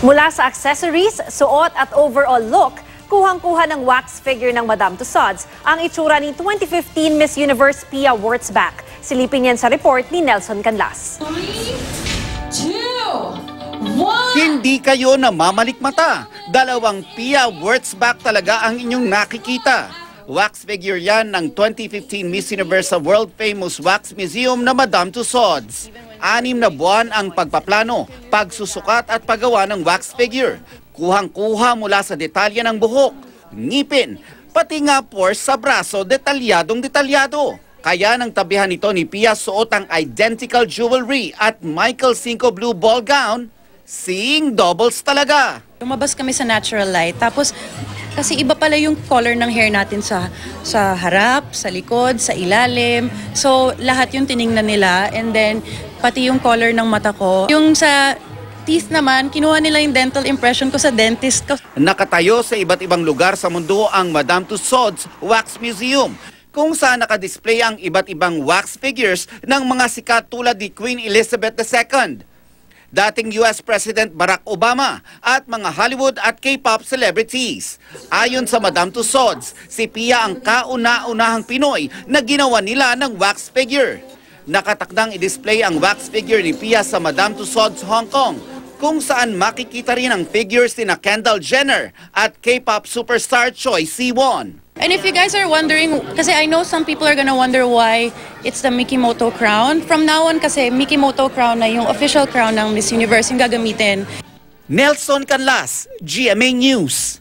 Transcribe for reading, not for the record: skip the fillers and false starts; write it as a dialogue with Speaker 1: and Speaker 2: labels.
Speaker 1: Mula sa accessories, suot at overall look, kuhang-kuha ng wax figure ng Madame Tussauds ang itsura ni 2015 Miss Universe Pia Wurtzbach. Silipin yan sa report ni Nelson Canlas.
Speaker 2: 3, 2, 1.
Speaker 3: Hindi kayo namamalikmata. Dalawang Pia Wurtzbach talaga ang inyong nakikita. Wax figure yan ng 2015 Miss Universe sa World Famous Wax Museum na Madame Tussauds. 6 na buwan ang pagpaplano, pagsusukat at paggawa ng wax figure. Kuhang-kuha mula sa detalye ng buhok, ngipin, pati nga pores sa braso detalyadong detalyado. Kaya nang tabihan ito ni Pia suot ang identical jewelry at Michael Cinco blue ball gown, seeing doubles talaga.
Speaker 4: Lumabas kami sa natural light, tapos kasi iba pala yung color ng hair natin sa harap, sa likod, sa ilalim. So lahat yung tiningnan nila, and then pati yung color ng mata ko. Yung sa teeth naman, kinuha nila yung dental impression ko sa dentist ko.
Speaker 3: Nakatayo sa iba't ibang lugar sa mundo ang Madame Tussauds Wax Museum, kung saan nakadisplay ang iba't ibang wax figures ng mga sikat tulad ni Queen Elizabeth II, dating US President Barack Obama at mga Hollywood at K-pop celebrities. Ayon sa Madame Tussauds, si Pia ang kauna-unahang Pinoy na ginawa nila ng wax figure. Nakatakdang i-display ang wax figure ni Pia sa Madame Tussauds Hong Kong, kung saan makikita rin ang figures ni Kendall Jenner at K-pop superstar Choi Siwon.
Speaker 4: And if you guys are wondering, kasi I know some people are gonna wonder why it's the Mikimoto crown. From now on kasi Mikimoto crown na yung official crown ng Miss Universe yung gagamitin.
Speaker 3: Nelson Canlas, GMA News.